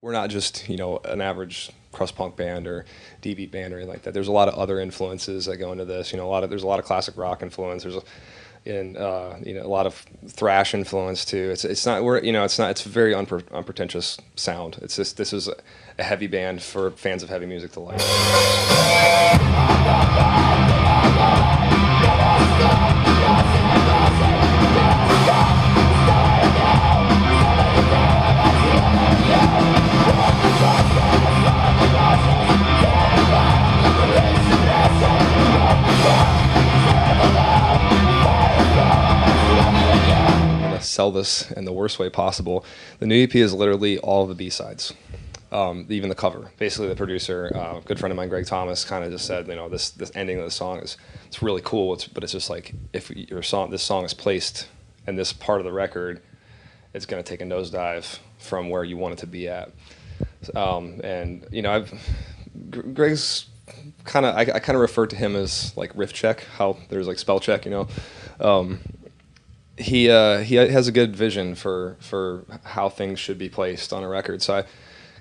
we're not just, an average crust punk band or D-beat band or anything like that. There's a lot of other influences that go into this. There's a lot of classic rock influence. A lot of thrash influence too. It's not we're you know it's a very unpretentious sound. It's just this is a heavy band for fans of heavy music to like. Sell this in the worst way possible. The new EP is literally all of the B-sides, even the cover. Basically, the producer, a good friend of mine, Greg Thomas, kind of just said, this ending of the song it's really cool. But it's just like if this song is placed in this part of the record, it's going to take a nosedive from where you want it to be at. Greg's kind of I kind of refer to him as like riff check. How there's like spell check, He has a good vision for how things should be placed on a record. So I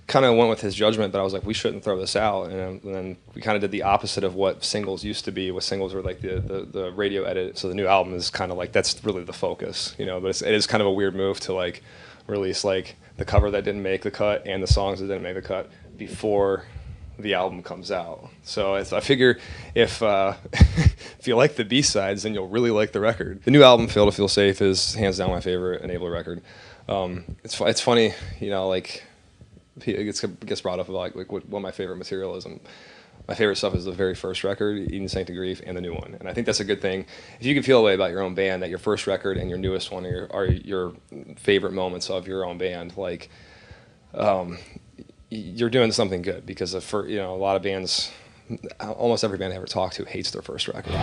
kind of went with his judgment, but I was like, we shouldn't throw this out. And then we kind of did the opposite of what singles used to be. What singles were like the radio edit. So the new album is kind of like that's really the focus, But it is kind of a weird move to like release like the cover that didn't make the cut and the songs that didn't make the cut before the album comes out. So I figure if if you like the B-sides, then you'll really like the record. The new album, Fail to Feel Safe, is hands down my favorite Enabler record. It's funny, it gets brought up about like what my favorite material is, and my favorite stuff is the very first record, Eden Sancta Grief, and the new one. And I think that's a good thing. If you can feel a way about your own band, that your first record and your newest one are your favorite moments of your own band, like you're doing something good, because a lot of bands, almost every band I ever talked to hates their first record.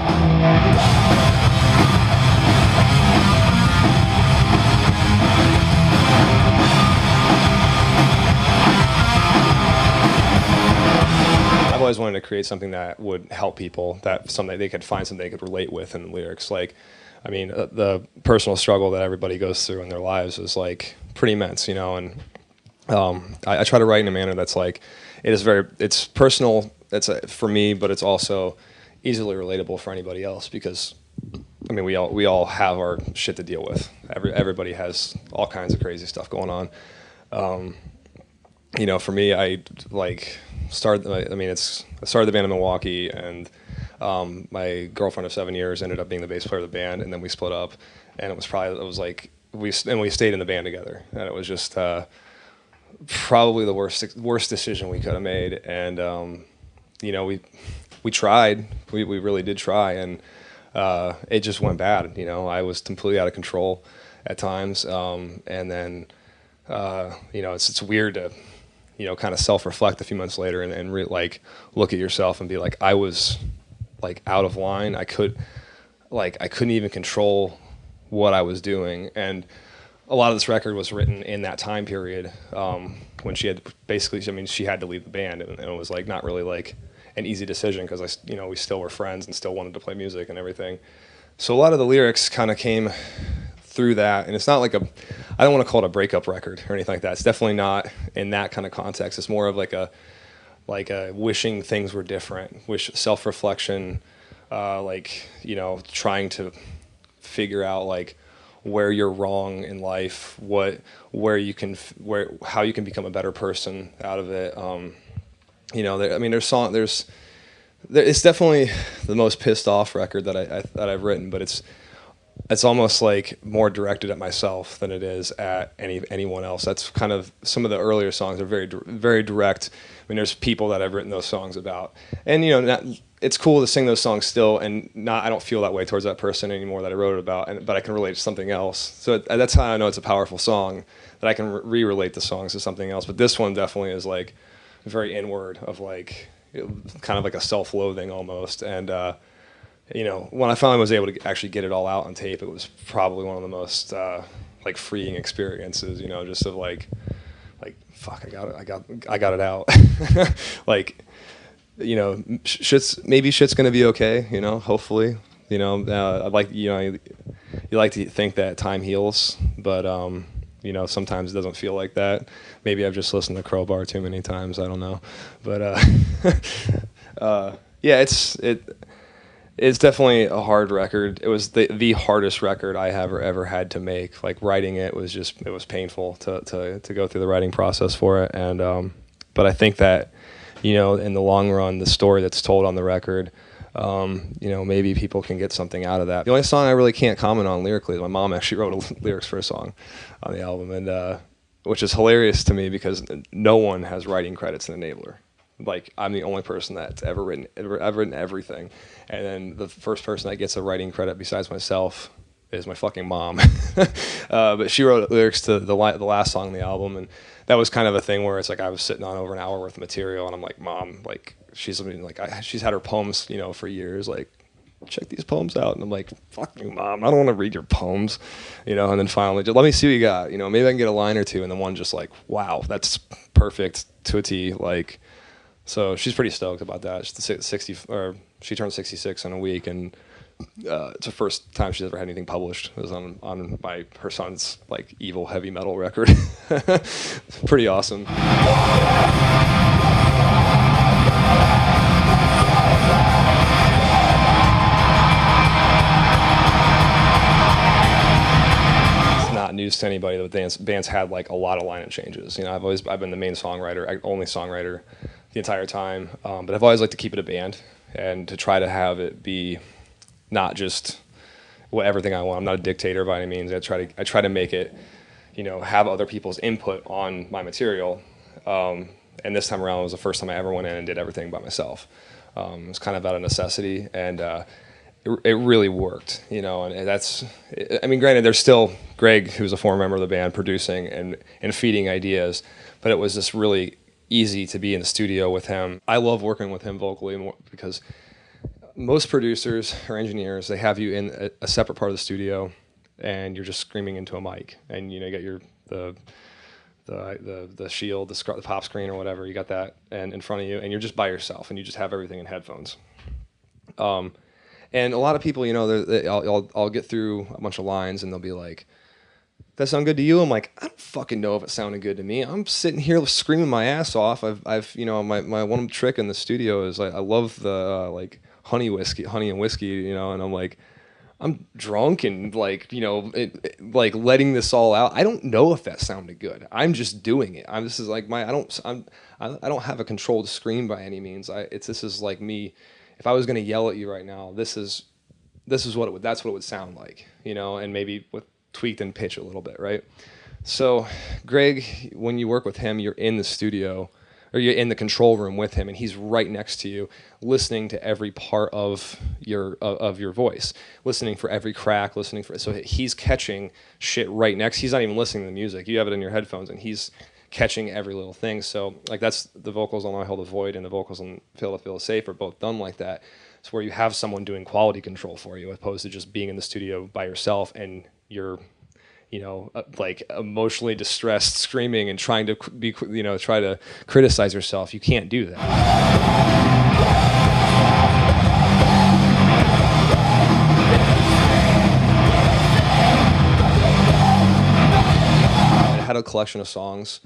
I've always wanted to create something that would help people, that something they could find, something they could relate with in the lyrics. Like, the personal struggle that everybody goes through in their lives is like pretty immense, and I try to write in a manner that's like, it's personal, for me, but it's also easily relatable for anybody else, because we all have our shit to deal with. Everybody has all kinds of crazy stuff going on. For me, I started the band in Milwaukee, and my girlfriend of 7 years ended up being the bass player of the band, and then we split up, and we stayed in the band together, and it was just probably the worst decision we could have made. And we tried, we really did try, and it just went bad. I was completely out of control at times, and then it's weird to kind of self-reflect a few months later and look at yourself and be like, I was like out of line. I couldn't even control what I was doing. And a lot of this record was written in that time period, when she had she had to leave the band, and it was like not really like an easy decision, because we still were friends and still wanted to play music and everything. So a lot of the lyrics kind of came through that, and it's not like I don't want to call it a breakup record or anything like that. It's definitely not in that kind of context. It's more of like a wishing things were different, self-reflection, trying to figure out like where you're wrong in life, how you can become a better person out of it. It's definitely the most pissed off record that I've written, but it's almost like more directed at myself than it is at anyone else. That's kind of, some of the earlier songs are very, very direct. There's people that I've written those songs about, and it's cool to sing those songs still, and I don't feel that way towards that person anymore that I wrote it about, but I can relate to something else. So that's how I know it's a powerful song, that I can re-relate the songs to something else. But this one definitely is like very inward, of like kind of like a self-loathing almost. And when I finally was able to actually get it all out on tape, it was probably one of the most freeing experiences. Just of like fuck, I got it out. Shit's gonna be okay. Hopefully. I'd like you like to think that time heals, but sometimes it doesn't feel like that. Maybe I've just listened to Crowbar too many times. I don't know, but yeah, it's definitely a hard record. It was the hardest record I have ever had to make. Like writing it was painful to go through the writing process for it. And but I think that in the long run, the story that's told on the record, maybe people can get something out of that. The only song I really can't comment on lyrically is my mom actually wrote lyrics for a song on the album, and which is hilarious to me because no one has writing credits in Enabler. Like, I'm the only person that's ever written everything. And then the first person that gets a writing credit besides myself is my fucking mom. But she wrote lyrics to the last song on the album, and that was kind of a thing where it's like I was sitting on over an hour worth of material, and I'm like, Mom, like, she's had her poems, for years, like, check these poems out. And I'm like, fuck you, Mom, I don't want to read your poems, and then finally, just let me see what you got, maybe I can get a line or two, and then one just like, wow, that's perfect to a T, like. So she's pretty stoked about that. She turned 66 in a week, and it's the first time she's ever had anything published. It was on her son's like evil heavy metal record. Pretty awesome. It's not news to anybody that bands had like a lot of lineup changes. I've been the main songwriter, only songwriter the entire time, but I've always liked to keep it a band and to try to have it be not just everything I want. I'm not a dictator by any means. I try to make it, have other people's input on my material. And this time around was the first time I ever went in and did everything by myself. It was kind of out of necessity, and it really worked, and that's, granted, there's still Greg, who's a former member of the band, producing and feeding ideas, but it was just really easy to be in the studio with him. I love working with him vocally more because most producers or engineers, they have you in a separate part of the studio and you're just screaming into a mic, and you get the shield, the pop screen or whatever, you got that and in front of you, and you're just by yourself and you just have everything in headphones. And a lot of people, I'll get through a bunch of lines and they'll be like, that sound good to you? I'm like, I don't fucking know if it sounded good to me. I'm sitting here screaming my ass off. I've my one trick in the studio is I love the like honey and whiskey, and I'm like, I'm drunk and like, like letting this all out. I don't know if that sounded good. I'm just doing it. I don't have a controlled scream by any means. This is like me. If I was going to yell at you right now, that's what it would sound like, and maybe with tweaked and pitch a little bit, right? So Greg, when you work with him, you're in the studio, or you're in the control room with him, and he's right next to you, listening to every part of your voice, listening for every crack, so he's catching shit right next. He's not even listening to the music. You have it in your headphones, and he's catching every little thing. So like that's the vocals on I Hold the Void and the vocals on Feel Safe are both done like that. It's where you have someone doing quality control for you, as opposed to just being in the studio by yourself and you're, like emotionally distressed, screaming and trying to try to criticize yourself. You can't do that. I had a collection of songs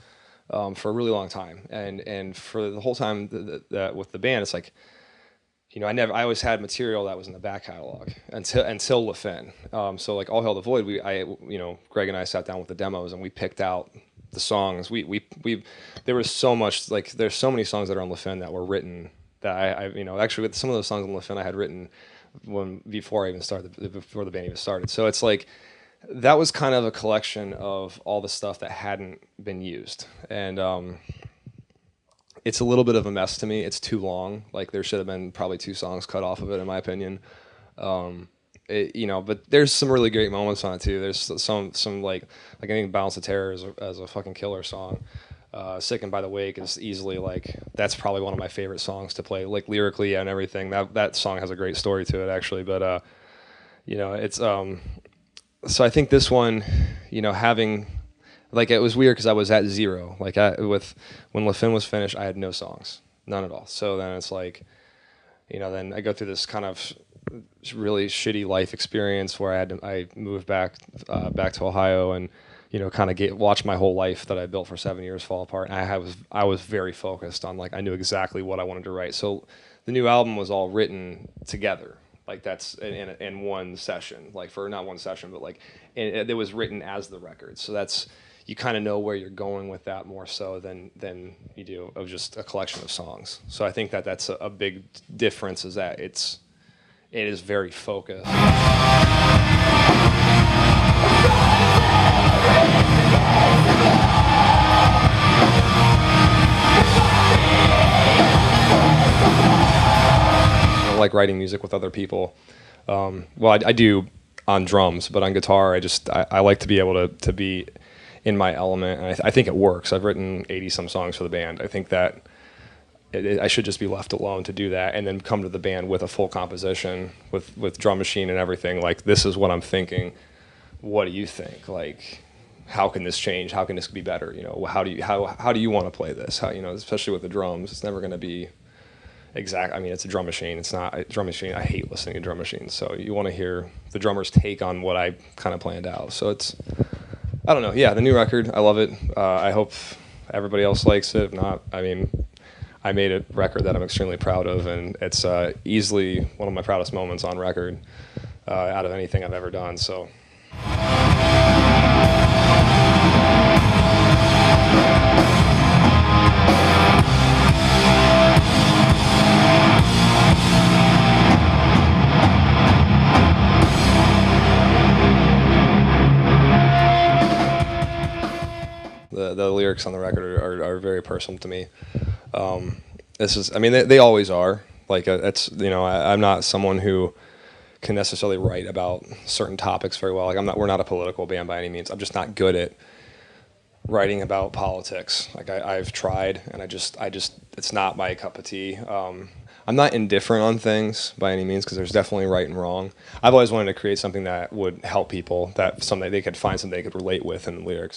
for a really long time, and for the whole time that with the band, it's like, I always had material that was in the back catalog until Le Fin. So like All Hail the Void, Greg and I sat down with the demos and we picked out the songs. There was so much, like there's so many songs that are on Le Fin that were written that actually with some of those songs on Le Fin I had written before the band even started. So it's like, that was kind of a collection of all the stuff that hadn't been used. And, it's a little bit of a mess to me. It's too long. Like there should have been probably 2 songs cut off of it, in my opinion. But there's some really great moments on it too. There's some like I think Balance of Terror as a fucking killer song. Sickened by the Wake is easily like, that's probably one of my favorite songs to play, like lyrically and everything. That song has a great story to it actually. But it's so I think this one, having. Like it was weird because I was at 0. Like when Le Fin was finished, I had no songs, none at all. So then it's like, then I go through this kind of really shitty life experience where I moved back to Ohio and kind of watch my whole life that I built for 7 years fall apart. And I was very focused on, like, I knew exactly what I wanted to write. So the new album was all written together. Like, that's in one session, like, for not one session, but like it was written as the record. So that's, you kind of know where you're going with that more so than you do of just a collection of songs. So I think that's a big difference, is that it is very focused. I don't like writing music with other people. Well, I do on drums, but on guitar, I like to be able to be in my element, and I think it works. I've written 80-some songs for the band. I think that I should just be left alone to do that, and then come to the band with a full composition, with drum machine and everything. Like, this is what I'm thinking. What do you think? Like, how can this change? How can this be better? How do you want to play this? Especially with the drums, it's never going to be exact. I mean, it's a drum machine. It's not a drum machine. I hate listening to drum machines. So you want to hear the drummer's take on what I kind of planned out. So I don't know. Yeah, the new record, I love it. I hope everybody else likes it. If not, I mean, I made a record that I'm extremely proud of, and it's easily one of my proudest moments on record out of anything I've ever done. So. The lyrics on the record are very personal to me. They always are. Like, I'm not someone who can necessarily write about certain topics very well. Like, we're not a political band by any means. I'm just not good at writing about politics. Like, I've tried, and it's not my cup of tea. I'm not indifferent on things by any means, because there's definitely right and wrong. I've always wanted to create something that would help people, that they could find something they could relate with in the lyrics.